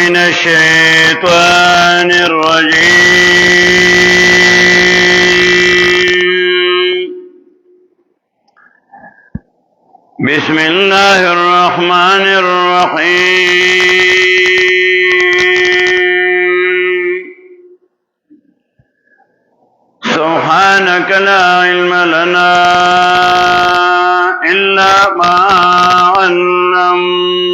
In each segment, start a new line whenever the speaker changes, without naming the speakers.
من الشيطان الرجيم. بسم الله الرحمن الرحيم. سبحانك لا علم لنا إلا ما علمتنا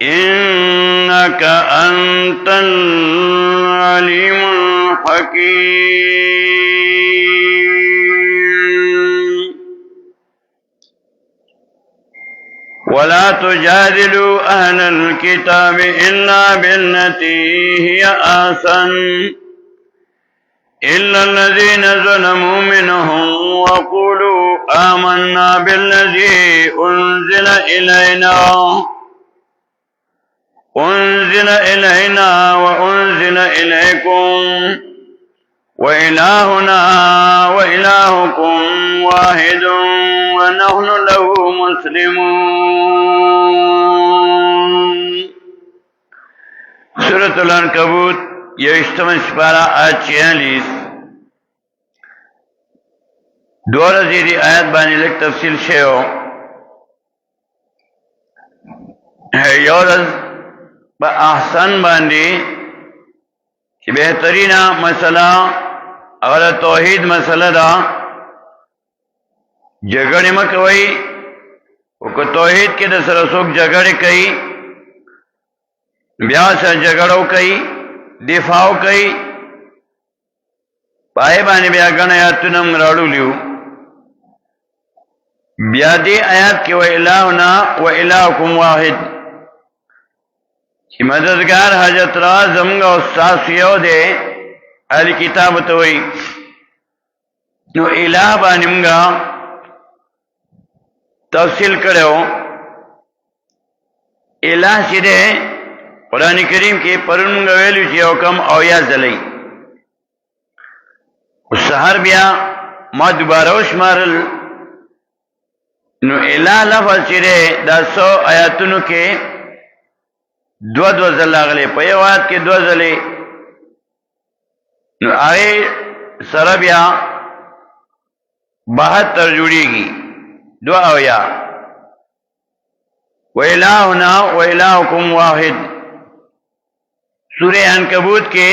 إنك أنت العليم الحكيم. ولا تجادلوا أهل الكتاب إلا بالتي هي أحسن إلا الذين ظلموا منهم وقولوا آمنا بالذي أنزل إلينا وأنزل إليكم وإلهنا وإلهكم واحد ونحن له مسلمون. سورة العنکبوت یوشتم سپارہ آیت 46. دوره زیدی آیت باندې لږ تفصیل شیو. یو ورځ په احسن باندې چې بهترینا مسله هغه توحید مسله ده. جګړه مکوئ او که توحید کې د سره څوک جګړه کوي بیا سره جګړه کوي دفاع کوي پای باندې بیا غنه آیاتونه راړولیو. بیا دې آیات کې و الہنا و الہکم واحد چې مددگار حضرت را زمغه استاد یو دی اهل کتاب ته وای نو الہ باندې موږ تفصیل کړو. الہ چې ده قرآن کریم کې پرون ویلو چې یو کم او یا ځلې او سحر بیا ما دوباره وشمارل نو الہ لفظ چې ده د 100 آیاتونو کې دو ځله غلې په یو آیت کې 2 ځلې نو هغه سره بیا 72 جوړیږي 2 او یا و الہنا و الہکم واحد. سورہ عنکبوت کے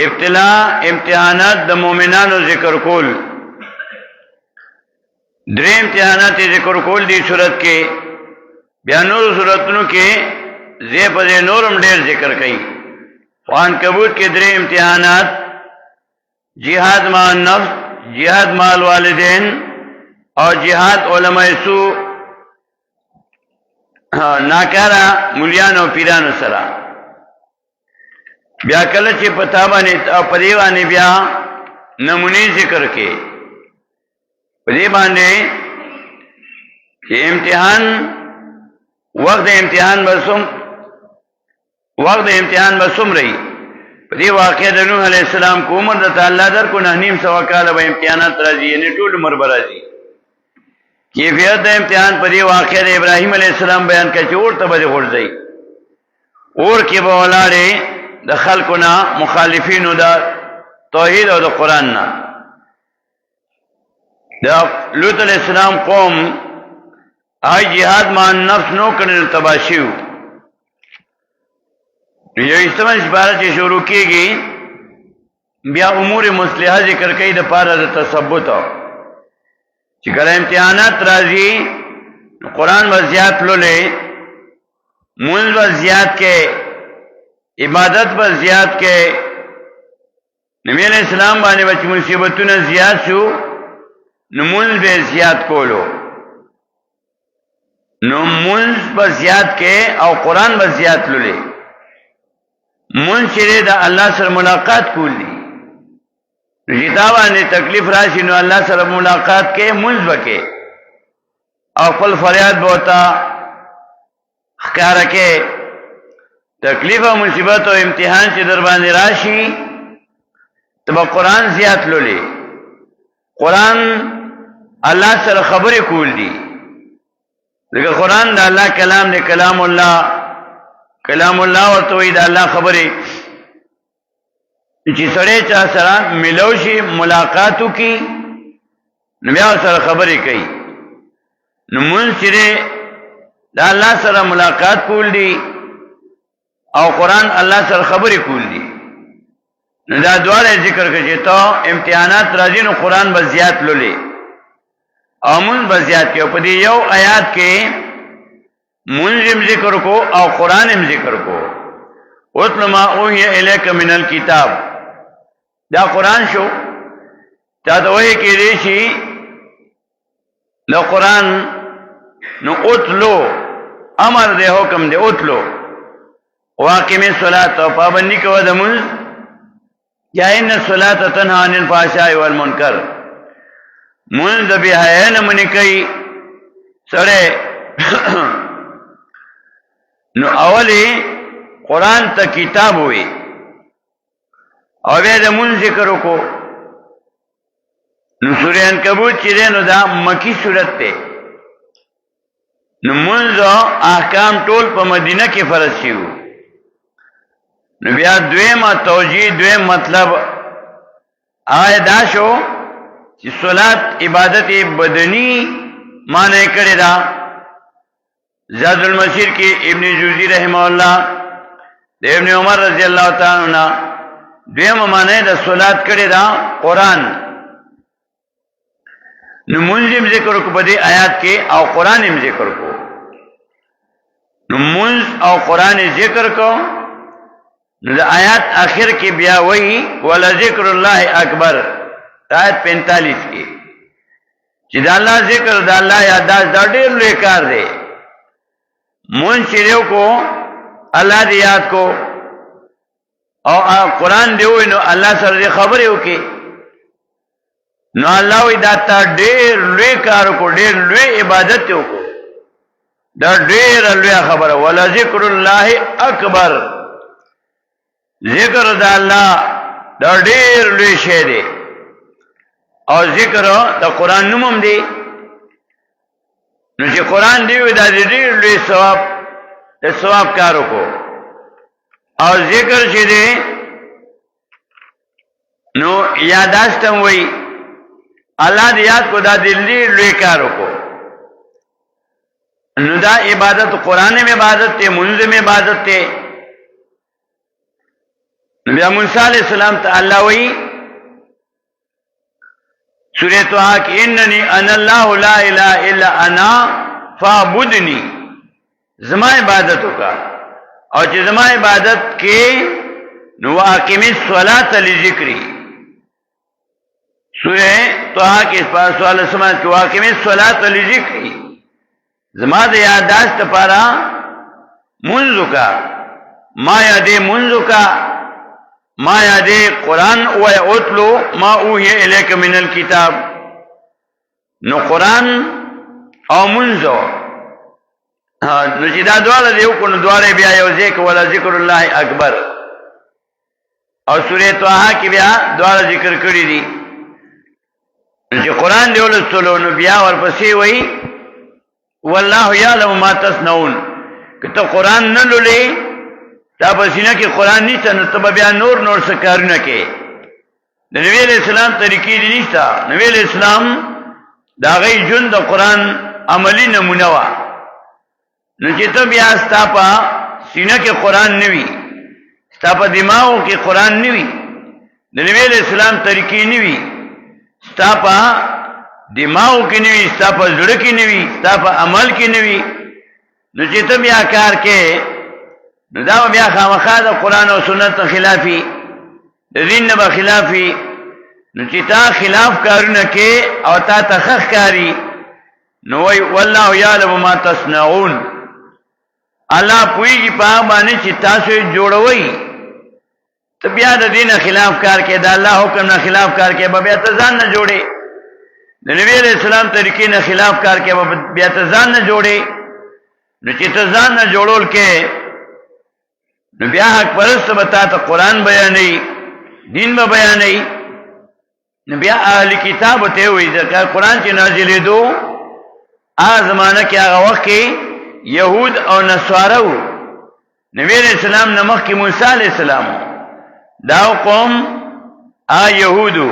ابتلا امتحانات د مومنانو ذکر کول درې امتحانات ذکر کول دی صورت کې بیا نور صورتونو کې زی په نورم ډېر ذکر کړي. عنکبوت کې درې امتحانات جهاد مع النفس جهاد مع الوالدین اور جهاد علماء سو ناکارا مولیانو پیرانو سره. بیا کله چې پتا باندې او پدی باندې بیا نمونی ذکر کې پدی باندې چې امتحان وخت امتحان بسوم رہی پدی واقعہ د نوح علیہ السلام کو عمر د تعالی در کو 9.5 کاله به امتحانات راځي یعنی ټول عمر راځي. کیفیت د امتحان په دی واقعه د ابراهیم علیه السلام بیان کړي چې اور ته به ورځي اور کې به ولاړې د خلقنا مخالفینو د توحید او د قران نه. د لوط علیه السلام قوم آی جهاد مع النفس نو کړل تباشیو. یو استمن عبارت چې شروع کیږي بیا امور مصلحه ذکر کوي د پاره د تثبت چې کله امتحانات راځي قرآن وزیات لولې مونږ وزیات کې عبادت وزیات کې نبی علیہ السلام باندې چې مصیبتونه زیات شو نو مونږ به زیات کولو نو مونږ وزیات کې او قرآن وزیات لولې مونږ چې د الله سره ملاقات کولی جتاوانی تکلیف راشی نو اللہ سره ملاقات کے منز بکے او خپل فریاد بوتا خکارا کے تکلیف و مصیبت و امتحان چې در باندې راشي تبا قرآن زیات لولې قرآن الله سره خبرې کول دي ځکه قرآن د الله کلام دی، کلام الله ورته وایي د الله خبرې چې سړی چا سره ملو شي ملاقاتو کی نو بیا سره خبرې کوي. نو مونږ چې د الله سره ملاقات کول دي او قرآن الله سره خبرې کول دي، نو دا دواړه ذکر کړي چې ته امتحانات راځي نو قرآن به زیات لولې او مونږ به زیات کې. په دې یو آیات کې مونږ هم ذکر کو او قرآن هم ذکر کو. اتل ما اوحی الیک من الکتاب، دا قرآن شو. تا ته وایي کې دی شي د قرآن نو اتلو امر دی، حکم دی اتلو. واقم الصلاة، پابندی کوه د مونږ. ان الصلاة تنهى عن الفحشاء والمنکر، مونږ د بې حیا نه منې کوي سړی. نو اولی قرآن ته کتاب وي او بیا د مونږ ذکر وکړو. نو سورہ عنکبوت چې دی نو دا مکی سورت دی. نو مونږ احکام ټول په مدینه کې فرض شوي. نو بیا دویمه توجیه، دویم مطلب هغه دا شو چې صلات عبادت بدنی معنی کړی دا. زاد المسیر کې ابن جوزی رحمه الله د ابن عمر رضی الله تعالی عنہ دویمه معنی د صلات کړی دا قرآن. نو مونږ هم ذکر کو په دې آیات کې او قرآن هم ذکر کو. نو مونږ او قرآن ذکر کو. نو د آیات آخر کې بیا وایي ولذکر الله اکبر، آیت 45 کې چې د الله ذکر د الله یاداش دا ډېر لوی کار دی. مونږ چې کو الله دې یاد کو او قرآن دی وای نو الله سره خبرې وکي. نو الله وی دا تا ډېر لوی کار کو، ډېر لوی عبادت وکړو، دا ډېر لوی خبره. ولذکر الله اکبر، ذکر د الله دا ډېر لوی شی دی او ذکر د قرآن نوم هم دی. نو چې قرآن دی وي دا ډېر لوی ثواب د ثواب کار وکړو. او ذکر چې دی نو یاداشت هم وایي الله دې یاد کو، دا ډېر لوی کار وکړو. نو دا عبادت قرآن میں عبادت تے، منځ میں عبادت تے. نبی موسی علیہ السلام ته الله وی سورۃ طه کې اننی انا الله لا اله الا انا فاعبدنی، زما عبادت وکا. او چې زما عبادت کې نو اقیم الصلاۃ لذکری. سورۃ طه کې په سوال سمات کې واقیم الصلاۃ لذکری، زما د یاداشت لپاره منځ کا، ما یادې منځ کا، ما یادې قرآن و اتلو ما اوحی الیک من الکتاب. نو قرآن او منځو نو چې دا دواړه دی وکړو نو دواړه بیا یو ځای کې ولا ذکر الله اکبر. او سورۃ طه کې بیا دواړه ذکر کړی دي. چې قرآن دی ولستلو نو بیا ورپسې وایي والله یعلم ما تصنعون. کته قرآن نه لولې دا پسینه کې قرآن نشته نو ته بیا نور څه کارونه کې. د نبی علیہ السلام طریقې دي نشته. نبی علیہ السلام دا غي جون د قرآن عملی نمونه وا. نو چې ته بیا ستا په سینه کې قرآن نوي، ستا په دماغو کې قرآن نوي، د نبی علیہ السلام طریقې نوي، ستا په دماغو کې نوي، ستا په زړه کې نوي، ستا په عمل کې نوي، نو چې ته بیا کار کې نو دا بیا خامخا د قرآن او سنت خلافي، د دین نه خلافي. نو چې تا خلاف کارونه کې او تا تخخ کاری نو وی والله یعلم ما تصنعون. الله پویږي په باندې چې تاسو جوړوي. ته بیا د دین خلاف کار کې، د الله حکم نه خلاف کار کې به بیا ته ځان نه جوړې، د نبی علیہ السلام طریقې نه خلاف کار کې به بیا ته ځان نه جوړې. نو چې ته ځان نه جوړول کې نو بیا حق پرست به تا ته قرآن بیانوي، دین به بیانوي. نو بیا اهل کتاب ته وایي ځکه قرآن چې نازلېدو زمانہ کې هغه وخت کې يهود او نصارا وو. نبی علیہ السلام نمخ کې موسی علیہ السلام دا قوم يهودو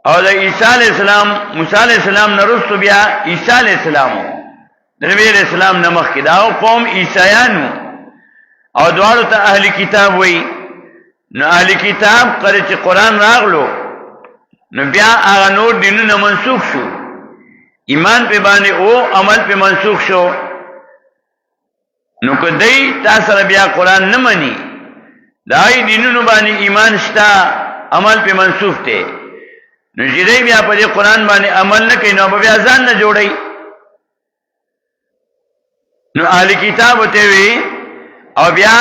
او د عیسی علیہ السلام موسی علیہ السلام نرستو بیا عیسی علیہ السلام د نبی علیہ السلام نمخ کې دا قوم عیسایانو او دوالو ته اهل کتاب وای. نو اهل کتاب کله چې قران راغلو نو بیا هغه نور دینونه منسوخ شو، ایمان په باندې او عمل په منسوخ شو. نو کدی تاسو بیا قران نه مني، دای دینونو باندې ایمان شتا عمل په منسوخ ته، نو چې بیا په قران باندې عمل نه کوي نو بیا ځان نه جوړي. نو اهل کتاب ته وی او بیا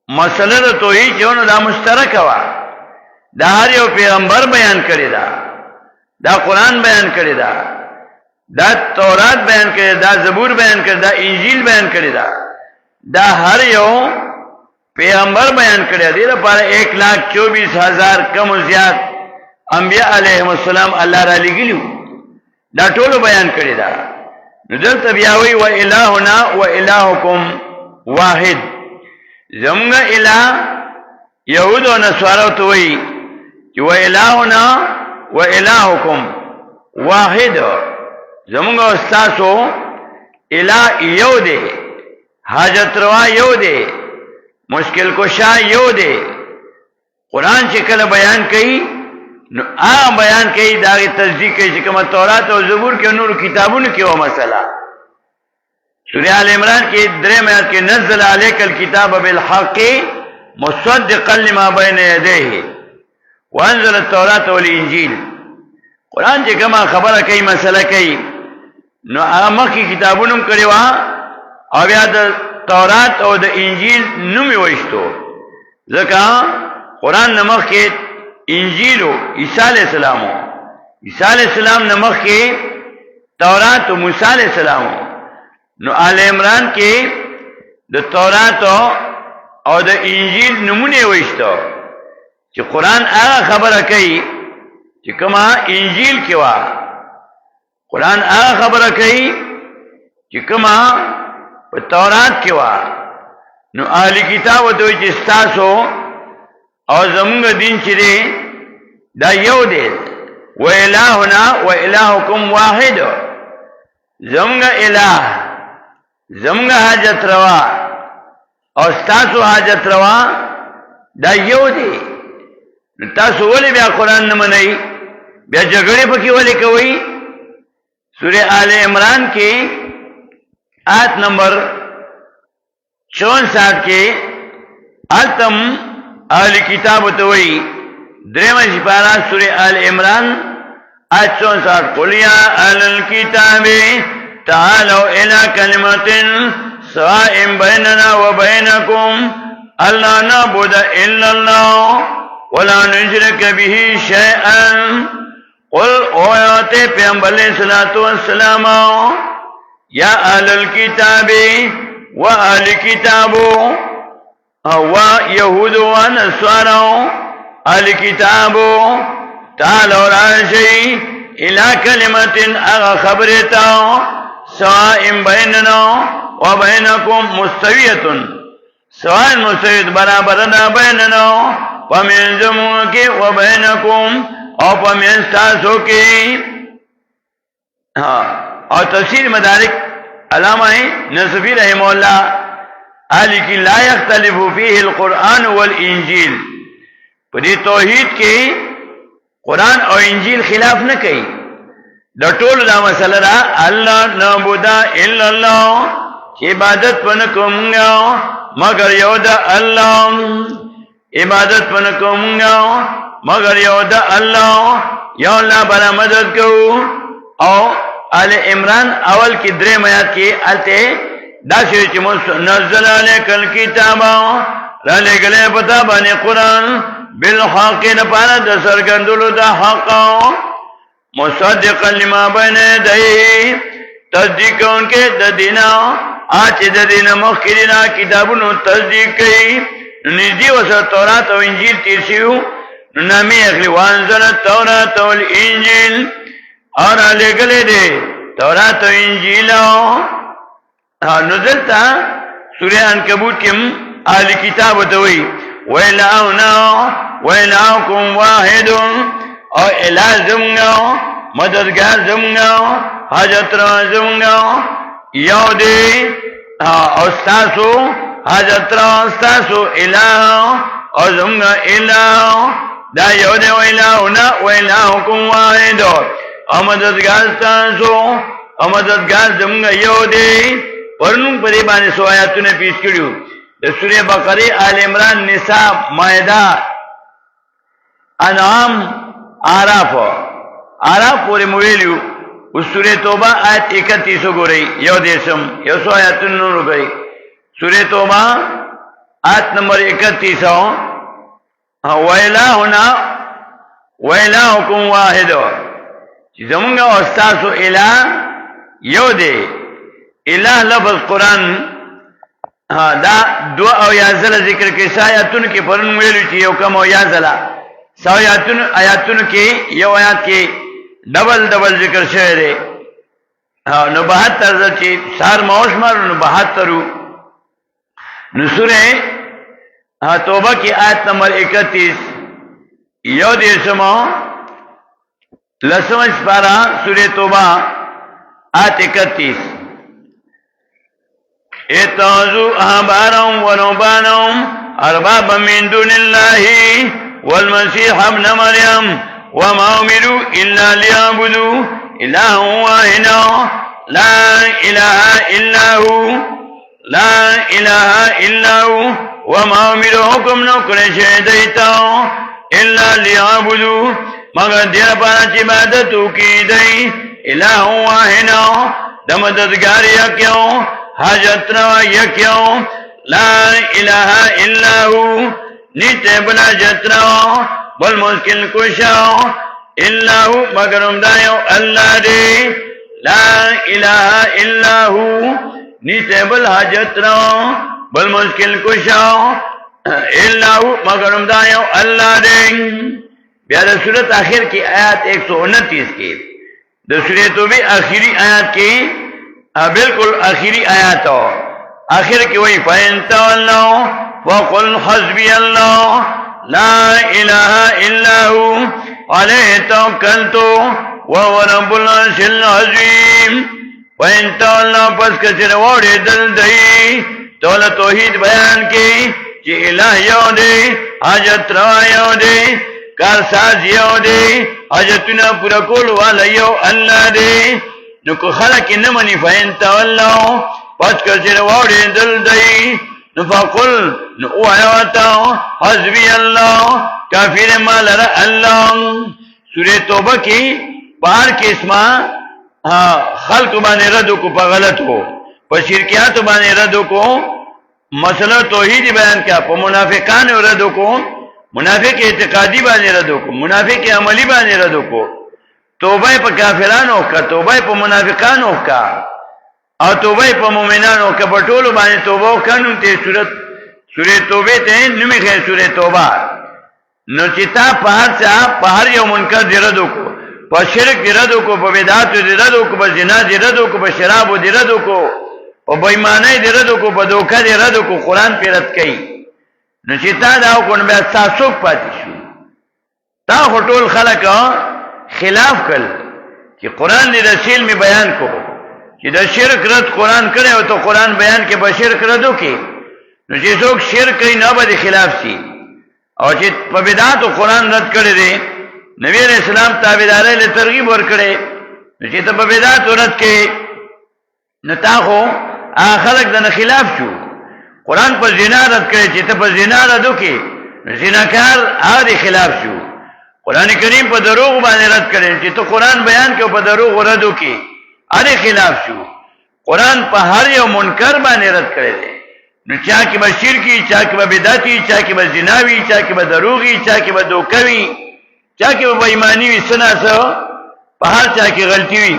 مسله ته وی چې نو دا مشترک وا، دا هر یو پیغمبر بیان کړی دا قران بیان کړی دا تورات بیان کړی دا زبور بیان کړی دا انجیل بیان کړی دا هر یو پیغمبر بیان کړی دی. لپاره 1,24,000 کم زیات انبیاء علیهم السلام الله را لګیلو، دا ټول بیان کړی دا. نو دلته بیا وی و الہنا و الہکم واحد، زمغه الہ یهود او نصارا ته وی چې و الہنا و الہکم واحد، زمغه استاسو الہ یو دی، حاجت روا یو دی، مشکل کشا یو دی. قرآن چې کله بیان کوي نو بیان کوي داغی تصدیق کوي چې کومه تورات او زبور کې نور کتابونو کې و مسله. سورہ آل عمران کې 3 آیات کې نزل علیک الکتاب بالحق مصدقا لما بین یدیه وانزل التوراة والانجیل. قرآن چې کومه خبره کوي مسله کوي نو هغه مخکې کتابونو کړي وا او بیا د تورات او د انجیل نوم وښتو، ځکه قرآن نمخ کې انجیل او عیسی علیہ السلام، عیسی علیہ السلام نمخ کې تورات او موسی علیہ السلام. نو آل عمران کې د تورات او د انجیل نمونه وښتو چې قرآن هغه خبره کوي چې کما انجیل کې وا، قرآن هغه خبره کوي چې کما په تورات کې وا. نو اهل کتاب دوی چې تاسو او زمونږ دین چې دی دا یو دی، و الہنا و الہکم واحد، زمونږ الہ زمونږ حاجت روا او تاسو حاجت روا دا یو دی. نو تاسو ولې بیا قرآن نه منئ، بیا جګړې پکې ولې کوئ؟ سورہ آل عمران کې آیت نمبر 64 کې التم اهل کتاب ته وی، درېمه سپاره سورہ آل عمران آیت 64 قل یا اهل الكتاب تعالوا الى كلمة سواء بيننا وبينكم الا نعبد الا الله ولا نشرك به شيئا. قل اویاتے پیغمبر علیہ الصلوۃ والسلام یا اہل الکتاب و اہل کتاب و یہود و نصارا اہل کتاب تعالوا راشی الى کلمت اغا خبرتا سواء بیننا و بینکم مستویت، سواء مستویت برابرنا بیننا ومن زمونک و بینکم او پمین ستاسو کی. اور تفسیر مدارک علامہ نصفی رحمہ اللہ اہلی کی لا یختلف فیہ القرآن والانجیل، پدی توحید کی قرآن اور انجیل خلاف نہ کئی. دا ټول دا مسئلہ را اللہ نعبد الا اللہ، عبادت پنکو منگا مگر یو دا اللہ، عبادت پنکو منگا مگر یو دا اللہ، یو اللہ برا مدد کو. او آل عمران اول کی 3 آیات کی آلتے دا شوی چی نزل علیک الکتاب را لگلے پتا بانی قرآن بالحق نپانا دا سرگندلو دا حق مصدقا لما بین یدیہ، تصدیق ان کے دا دینا آچے دا دینا مخیرنا کتابونو تصدیق کئی. نزدی وسط تورات و انجیل تیرسیو نامی اخلی وانزل التورات والانجیل، اور لګلې دي تورات او انجیل نو دلته سورہ عنکبوت کې اهل کتاب ته وایي ویلاونا ویلاکم واحد او الہ زمنا مددگار زمنا حاجت را زمنا یو دی او ستاسو حاجت را ستاسو الہ او زمنا الہ دا یو دی ویلاونا ویلاکم واحد او مددگار ستاسو او مددگار زمنا یو دی ورنون پدی باندې سو آیاتونه پیش کړیو د سورہ بقره آل عمران نساء مائده انعام اعراف پورې مویلو او سورہ توبه آیت 31 وګورئ یو دیشم یو سو آیاتونه وګورئ سورہ توبه آیت نمبر 31 ویلاهنا ویلاکم واحد چې زمونږ او تاسو الہ یو دی الہ لفظ قرآن دا دو او یازل ذکر کې سایاتون کې پرون ویلو چې یو کم او یازل آیاتون کې یو آیات کې ډبل ذکر شوی دی نو 72 چې سار موش مر نو 72 نو سورہ توبہ کی آیت نمبر 31 یو دیشمو لسم سپارہ سورہ توبہ آیت 31 اتخذوا احبارهم ورهبانهم اربابا من دون الله والمسيح ابن مريم وما امروا الا ليعبدوا الها واحدا لا اله الا هو وما امروا حکم نو کړی شي دیتا الا ليعبدوا مگر دې لپاره چې عبادت وکړي دی الها واحدا د مددگار یکیو حاجت روا یکیو لا الہ الا ہو نیتے بلا حاجت روا بل مشکل کشاو الا ہو مگر امدائیو اللہ دے لا الہ الا ہو نیتے بل حاجت روا بل مشکل کشاو الا ہو مگر امدائیو اللہ دے بیاد سورت آخر کی آیات 129 کی دو سورتوں بھی آخری آیات کی بالکل آخری آیات ہو آخر کی وہی فَإِن تَوَلَّوْا فَقُلْ حَسْبِيَ اللَّهُ لَا إِلَهَ إِلَّا هُوَ عَلَيْهِ تَوَكَّلْتُ وَهُوَ رَبُّ الْعَرْشِ الْعَظِيمِ فَإِن تَوَلَّوْا پس کچھ روڑے دل دئی تولا توحید بیان کی کہ الہ یو دے حاجت روا یو دے کارساز یو دے حاجتنا پورا کول والا یو اللہ دے نو کو خلق نمانی فین تولو پس کچر ووڑی دل دی نو فقل نو اوائیواتا حضبی اللہ کافر مال را اللہ سورہ توبہ کی پار کے اسما خلق بانے ردو کو پا غلط ہو پا شرکیات بانے ردو کو مسئلہ توحید بیان کیا پا منافقان ردو کو منافق اعتقادی بانے ردو کو منافق عملی بانے ردو کو توبہ پا کافرانو کا توبہ پا منافقانو کا اور توبہ پا مومنانو کا پٹولو بانے توبہ کنو تے سورہ توبہ تے نمی خیر سورہ توبہ نو چتا پہر سا پہر یو منکر دی ردو کو پا شرک دی ردو کو پا بدعاتو دی ردو کو پا زنا دی ردو کو پا شرابو دی ردو کو پا بیمانی دی ردو کو پا دوکہ دی ردو کو قرآن پی رد کئی نو چتا داو کن بیا ساسوک پاتی شو تا خطول خلق خلاف کل کہ قرآن دی رسیل میں بیان کو کہ دا شرک رد قرآن کرے ہو تو قرآن بیان کے با شرک ردو کی نو چی سوک شرک کئی نو با دی خلاف سی اور چی پا بدعات و قرآن رد کرے دے نبی علیہ السلام تابدارے لے ترغیب ور کرے نو چی تا پا بدعات و رد کے نتاخو خلق دا خلاف شو قرآن پا زنا رد کرے چی تا پا زنا ردو کی زناکار آدھی خلاف شو قرآن کریم پا دروغ بانے رد کرے چی تو قرآن بیان کے پا دروغ ردو کی آدھی خلاف شو قرآن پا ہر یو منکر بانے رد کرے دے نو چاہ کی با شرکی چاہ کی با بدعتی چاہ کی با زناوی چاہ کی با دروغی چاہ کی با دوکوی چاہ کی با ایمانی وی سنا سو پا ہر چاہ کی غلطی وی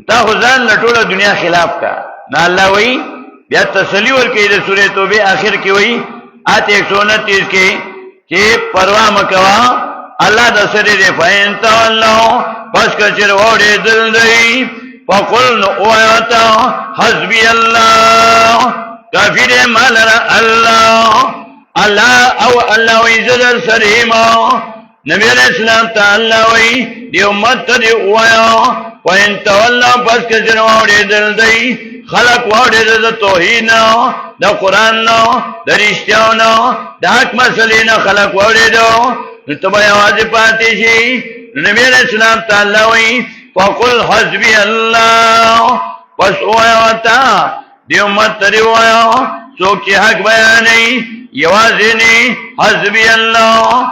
تا خزان لٹولا دنیا خلاف کا نا اللہ وی بیا تسلی ورکی دے سورہ توبہ آخر کی وی آت 129 کے چی پرواہ مکوا الله د سره دی فین تولو پس کچر وړې دل دی فقل نو آیاتا حسبی الله کافی دی مالرا الله الله او الله ویزدر سریما نبی علیہ السلام تا اللہ وی دی امت تا دی اوایا وین تولا پس کچر ووڑی دل دی خلق ووڑی دا توحیدنا دا قرآننا دا رشتیاونا دا حق مسلینا خلق ووڑی دا نتبا یواز پاتی شی نبی علیہ السلام تا اللہ وی فقل حسبی اللہ پس اوایا تا دی امت تا دی اوایا سوک چی حق بیانی یوازینی حسبی اللہ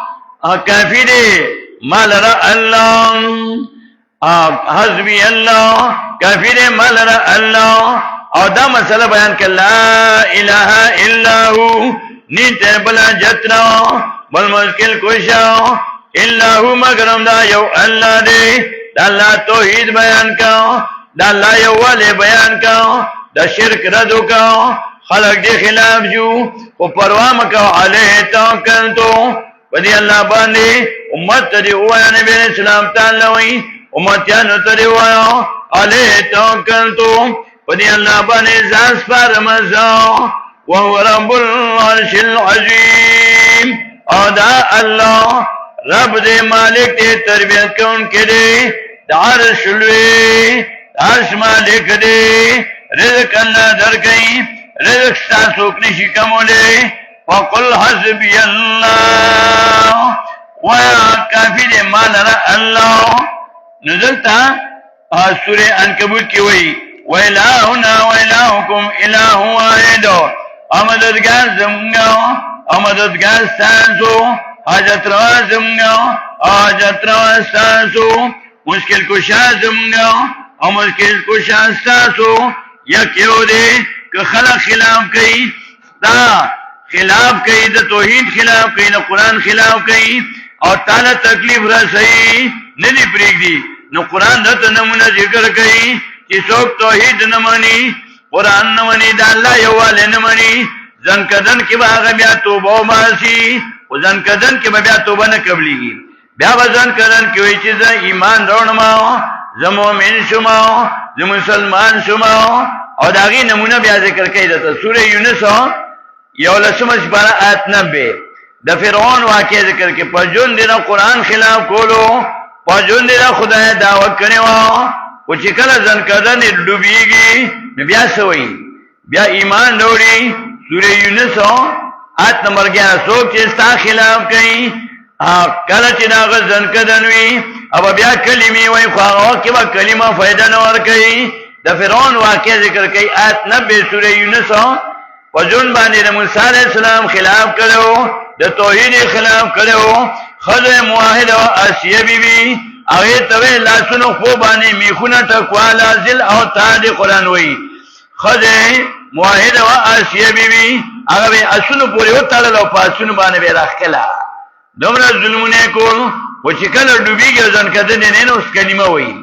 کافی دی مالرا اللہ حسبی اللہ کافی دی مالرا اللہ اور دا مسئلہ بیان کہ لا الہ الا ہو نیت بلا جتنا بل مشکل کشا الا ہو مگرم دا یو اللہ دی دا اللہ توحید بیان کا دا اللہ یو والے بیان کا دا شرک ردو کا خلق دی خلاف جو و پروام کا علیہ توکلتو ودی اللہ باندی امت تدی اوایا نبی علیہ السلام تعالی وی امتیانو تدی اوایا علیہ توکلتو ودی اللہ باندی زاس پارمزا وهو رب العرش العظیم او دا اللہ رب دے مالک دے تربیت کون کے دے دا عرش الوی دا عرش مالک دے رزق اللہ در گئی رزق ساسوک نشی کمولے وقل حسبی اللہ ویا کافی دے مالرا اللہ نزلتا سورہ عنکبوت کی وئی وَإِلَٰهُنَا وَإِلَٰهُكُمْ إِلَٰهٌ وَاحِدٌ امددگار زمگا امددگار سانسو حاجت روا زمگا حاجت روا سانسو مشکل کشا زمگا مشکل کشا سانسو یکیو دے کہ خلق خلاف کئی تا خلاف کئی دا توحید خلاف کئی دا قرآن خلاف کئی اور تعالی تکلیف رسائی ندی پریک دی نو قرآن دا نمونہ ذکر کئی چی سوک توحید نمانی قرآن نمانی دا اللہ یوالے نمانی زنکدن کی با آغا بیا توبہ باسی و زنکدن کی با بیا توبہ نکبلی گی بیا با زنکدن کی وی چیزا ایمان رونماو زمومن شماو زمسلمان شماو اور داغی نمونہ بیا ذکر کئی دا سورہ یونسو یولسم سپارہ آیت 90 دا فرعون واقع ذکر کے پجون دینا قرآن خلاف کولو پجون دینا خدای دعوت کرنے واو و چکل زنکدن ڈوبیگی بیا سوئی بیا ایمان دوڑی سورہ یونسو آیت نمبر 11 سوک چیستا خلاف کئی کل چناغ زنکدنوی اب بیا کلمی وی خواہو کی با کلمہ فیدہ نور کئی دا فرعون واقع ذکر کئی آیت 90 سورہ یونسو وجن باندې د موسی علیہ السلام خلاف کړو د توحید خلاف کړو خدای موحد او اسیه بیبي هغه ته لاسونو خو باندې میخونه ټکواله ذل او تاد قرآن وای خدای موحد او اسیه بیبي هغه اسونو پورې وتاړل او پاسونو باندې به راخلا دومره ظلمونه کول و چې کله ډوبېږي ځان کده نه نو کلمه وای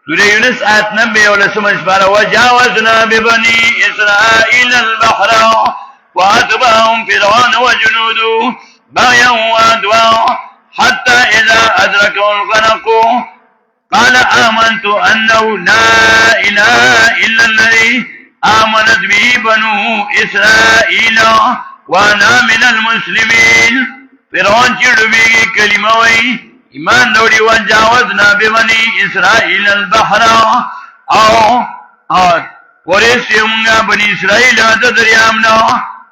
سورہ یونس آیت 90 ولسم اشبارہ وجاوزنا ببنی اسرائیل البحر واتبعهم فرعون وجنوده بغيا وعدوا حتى اذا ادركوا الغرق قال آمنت انه لا اله الا الذي آمنت به بنو اسرائیل وانا من المسلمین فرعون چې ډوبېږي کلمه وای ایمان دوڑی وجاوزنا ببنی اسرائیل البحر او ورسی امگا بنی اسرائیل دا دریامنا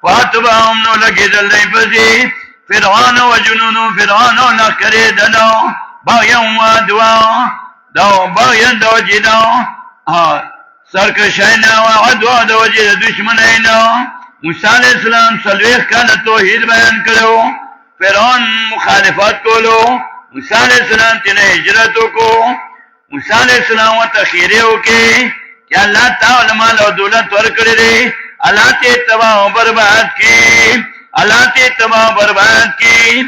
فاتباهم نو لگی دل دی پسی فرعون و جنونو فرعون و لکری دنو باغیم و دوا دو باغیم دو جدو سرکشینا و عدوا دو جد دشمنینا موسیٰ علیہ السلام سلویخ کان توحید بیان کرو فرعون مخالفت کولو موسیٰ علیہ السلام تینا ہجرتوں کو موسیٰ علیہ السلام و تخیریوں کے کہ اللہ تعالی مال و دولت ورکڑے دے اللہ تے تباہ و برباد کی اللہ تے تباہ و برباد کی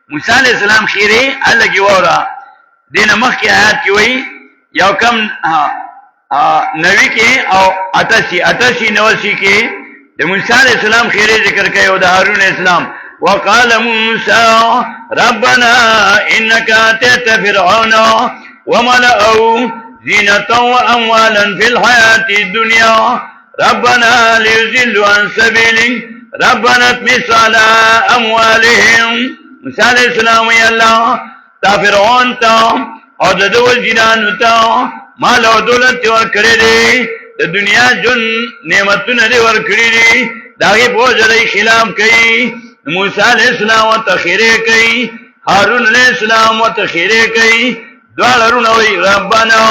موسیٰ علیہ السلام خیرے اللہ کی وورا دین مخ کی آیات کی وئی یو کم 90 کے او 88 90 کے موسیٰ علیہ السلام خیرے ذکر کرے و دا ہارون علیہ السلام وقال موسى ربنا إنك آتيت فرعون وملأه زينة وأموالا في الحياة الدنيا ربنا ليضلوا عن سبيلك ربنا اطمس على أموالهم موسی علیہ السلام وی الله تا فرعون تا او د دو وزیرانو تا مال او دولت ورکړي دي د دنیا جون نعمتونه دي ورکړي دي داغه په ځای خلاف کوي موسی علیہ السلام ته خیره کوي هارون علیہ السلام ته خیره کوي دوالرونه وی ربنا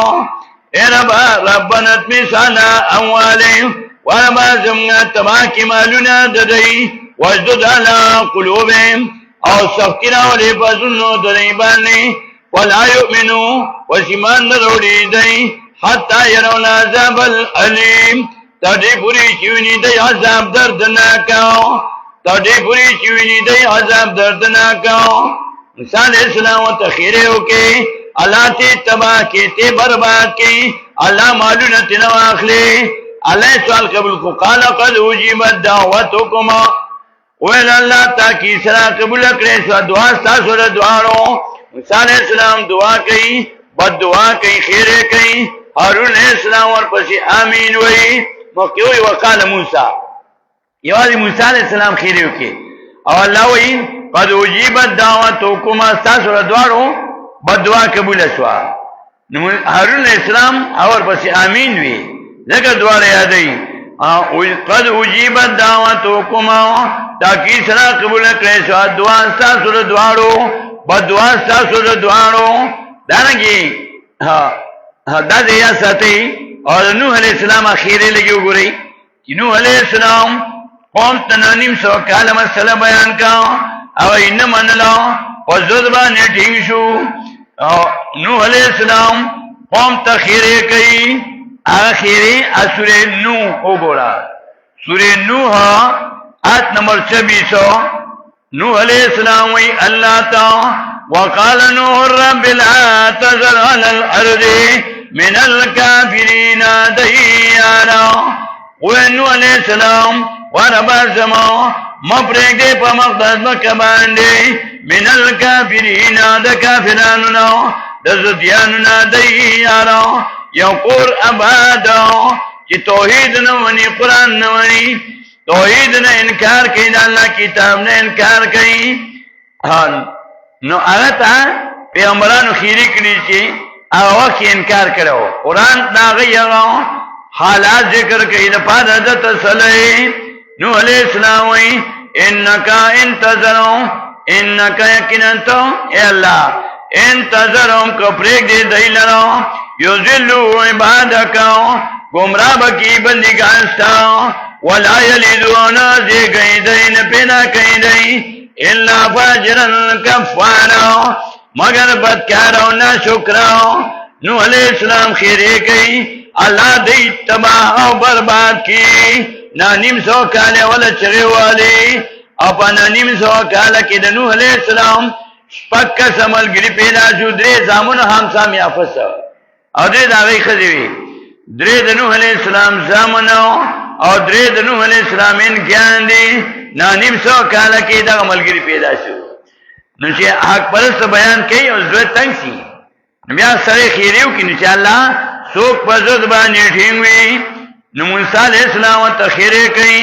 اے ربنا اطمس على أموالهم وربا زمنا تباکی مالونا ددئی وجدد على قلوبهم او سختنا ولی بازنو ددئی بانی ولا یؤمنو وشمان نروڑی دئی حتی یرون عذاب العلیم تاڑی پوری چیونی دی عذاب دردناکاو تاڑی پوری چیونی دی عذاب دردناکاو موسی علیہ السلام تخیرے ہوکے اللہ تی تباہ کی تی برباد کی اللہ مالونا تنواخلے علیہ سوال قبول کو قال قد اجیبت دعوتکما ویل اللہ تاکی سرا قبول کرے سوا دعا ستاسو دا دعارو موسی علیہ السلام دعا کئی بد دعا کئی خیرے کئی هارون علیہ السلام ورپسی آمین وی مقیوی وقال موسی یوازی موسی علیہ السلام خیرے کی او اللہ وی قد اجیبت دعوتکما ستاسو دا دعارو بد دعا قبول سوا هارون علیہ السلام ورپسی آمین وی ذکر دوارے یادئی قد اجیبت دعوتکما تاکی سرا قبول کرے سوا دعا ستاسو دا دوارو بد دعا ستاسو دا دوارو دانگی دا دیا ساتی اور نوح علیہ السلام اخیرے لگی اگو رئی نوح علیہ السلام قوم تنانیم سو کالا مسئلہ بیان کا او انم انلا وزدبا نیٹھنگ شو نوح علیہ السلام قوم تخیرے کئی آخری سور نوح ہو گوڑا سور نوح آیت نمبر 26 نوح علیہ السلام وی اللہ تا وقال نوح رب لا تذر على الارض من الكافرین دیارا وی نوح علیہ السلام وربا زمان مپریک دے پا مقدس مکہ باندے من الكافرین دا کافرانونا دا زدیانونا دیارا یو قور ابادا چی توحید نوانی قرآن نوانی توحید نه انکار کئی دا اللہ کتاب نه انکار کئی نو آغتا پیغمبرانو خیری کری چی آغا وقت انکار کرو قرآن ناغی آغا حالات ذکر کئی دا پاد حضرت صلی نو علیہ السلام وی انکا انتظروں انکا یقیننتو اے اللہ انتظروں کپریک دے دیلروں یذلو عبادکا گمراہ بکی بندگانستا ولا یلدون زی دین پیدا کئی دی الا فاجرا کفارا مگر بدکارا نا شکرا نو علیہ السلام خیرے کئی اللہ دی تباہ و برباد کی نا نیم سو کالے والا چغے والے اپا نا نیم سو کالا کی دنو علیہ السلام پکا سمل گری پیدا شو درے زامن ہم سامی آفسا او درے داغی خزیوی درے دنوح علیہ السلام زامنو او درے دنوح علیہ السلام انکیان دی نانیم سو کالا کی دا ملگری پیدا شو نوچے حق پرست بیان کئی او زوید تنگ سی نبیا سرے خیریو کی نوچے اللہ سوک پزد بانی ٹھینگوی نو موسیٰ علیہ السلام تخیرے کئی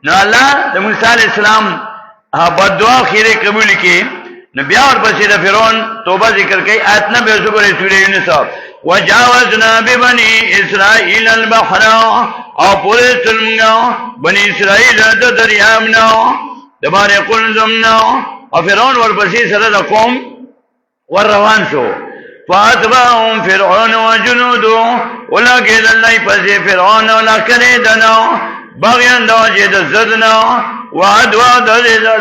نو اللہ دا موسیٰ علیہ السلام بدعا خیرے قبول کی نبیا اور پسی دا فرعون توبہ ذکر کئی آیت نبی سکر سورہ یونس وجاوزنا ببنی اسرائیل البحر او پورے سلمگا بنی اسرائیل دا دریابنا دبار قلزمنا او فرعون ورپسی سرد قوم ورروان شو فاتباهم فرعون وجنودو ولکن اللہ پسی فرعون ولکن دنا بغیان دا وجد زدنا وعدوا دا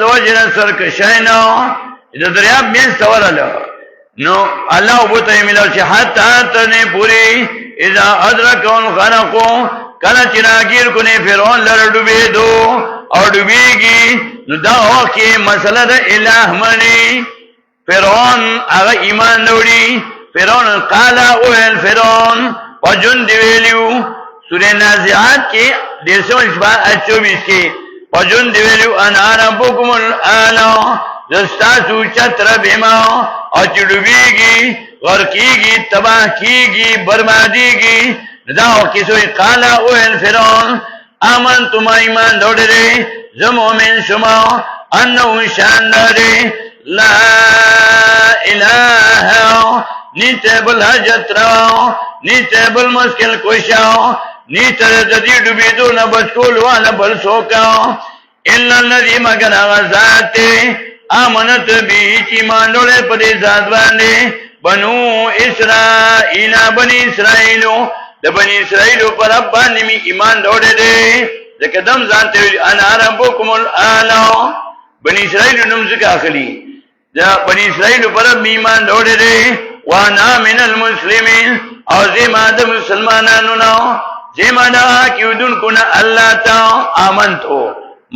وجد سرکشینا دا دریاب مین سورلو نو اللہ ابوتا ملو چی حتی تنے پوری اذا ادرکون خنقو کلا چناگیر کنے فرعون لر ڈوبے دو اور ڈوبے گی نو دا وقی مسئلہ دا الہ منی فرعون اگا ایمان دوڑی فرعون قالا اوہل فرعون وجن دیویلیو سورہ نازعات کی 124 کی پجون دی ویلو انا ربکم الاعلی زستاسو چتر بیما او چې ډوبېږي غرقېږي تباه کېږي بربادېږي دا کیسوی قالا اویل فرعون آمنتم ایمان دوڑے زه مومن شما انه شانداره لا اله نیته بل حاجت روا نیته بل مشکل کوشا نیته د دې ډوبېدو نه بچول والا بل سوکا الا الذي مگر غزات امنت به چې ایمان دوڑے په دې ذات باندې بنو اسرائیل بنی اسرائیلو د بنی اسرائیل پر رب باندې می ایمان راوړې دي ځکه دم ځانته ویل انا ربکم الاعلی بنی اسرائیل نوم ځکه اخلي دا بنی اسرائیل پر رب ایمان راوړې دي وانا من المسلمین او زما د مسلمانانو نو زما دا کیودن کو نه الله تا امنتو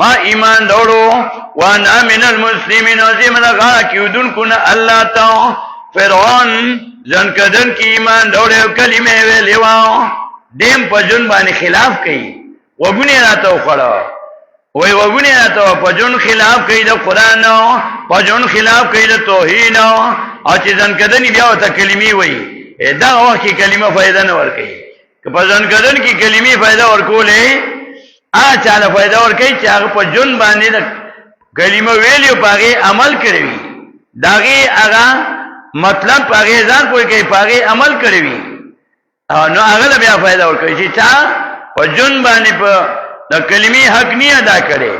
ما ایمان راوړو وانا من المسلمین او زما دا کیودن کو نه الله تا فرعون ځنکدن کی ایمان راوړو کلمه ویلې و دیم په جون باندې خلاف کوي وګونه راته وخړو وای وګونه راته په جون خلاف کوي د قران او په جون خلاف کوي د توحید او چې ځنکدن بیا ته کلمې وای دا وخت کلمه فائدہ نه ور کوي که په ځنکدن کی کلمې فائدہ ورکولې چاله فائدہ ور کوي چې هغه په جون باندې د کلمه ویلو پاګه عمل کوي داغه هغه مطلب پاگه ځان کوئی کوي پاگه عمل کړی وي نو هغه بیا فائدہ ورکوي چې چا په جون باندې په د کلمې حق نه ادا کړي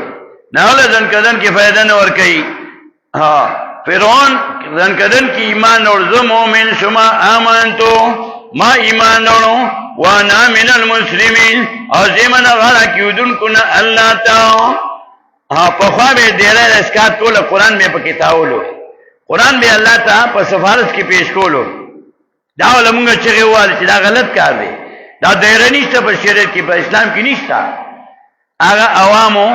نه له ځن کدن کې فائدہ نه ورکوي فرعون ځن کدن کې ایمان اور زه مؤمن شما امنتو ما ایمان اورو وانا من المسلمین او زمن غلا کیودن کنا الله تا په خوا به ډیره اسکات ټول قران مې په کتابولو قرآن به الله ته په سفارش کې پیش کولو دا ولمږه چې وایي چې دا غلط کار دی دا دایره نشته په شریعت کې په اسلام کې نشته هغه عوامو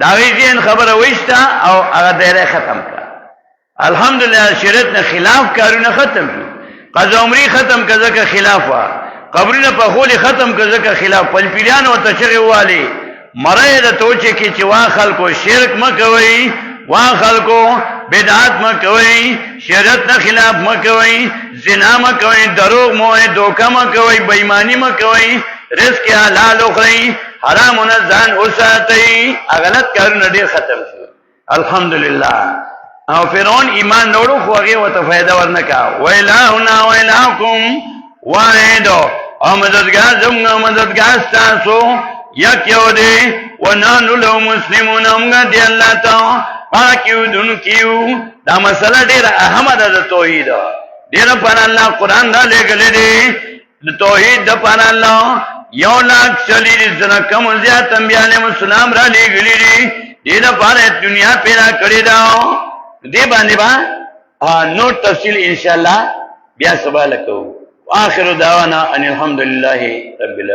دا غیزین خبره وښته او هغه دایره ختم کړه الحمدلله شریعت نه خلاف کارونه ختم شو قضا عمری ختم کړه که خلاف وا قبرونه په خولي ختم کړه که خلاف پلپیران او تشریع والی مړی د توچه کې چې وا خلکو شرک مکوي وا خلکو بدعات مکوئی شریعت نه خلاف مکوئی زنا مکوئی دروغ موئے دوکا مکوئی بےایمانی مکوئی رزق حلال اخری حرام نه ځان اوساتئ غلط کارونه ډېر ختم شو الحمدلله او فرعون ایمان وروړو خو هغه وته فائدہ ورنکا ویلاهنا ویلاکم واحد او مددگار زموږ مددگار تاسو یک یو دی ونحن له مسلمون موږ دی الله تعالی پاکیو دن کیو دا مسئلہ دیر احمد دا توحید دیر پر اللہ قرآن دا لے گلے دے توحید دا پر اللہ یو لاکھ چلی زنا کم زیاد انبیاء علیہ السلام را لے گلی دے دیر پر دنیا پیدا کری دا دے باندے با نوٹ تفصیل انشاءاللہ بیا سبا لکو آخر دعوانا ان الحمدللہ رب العالمین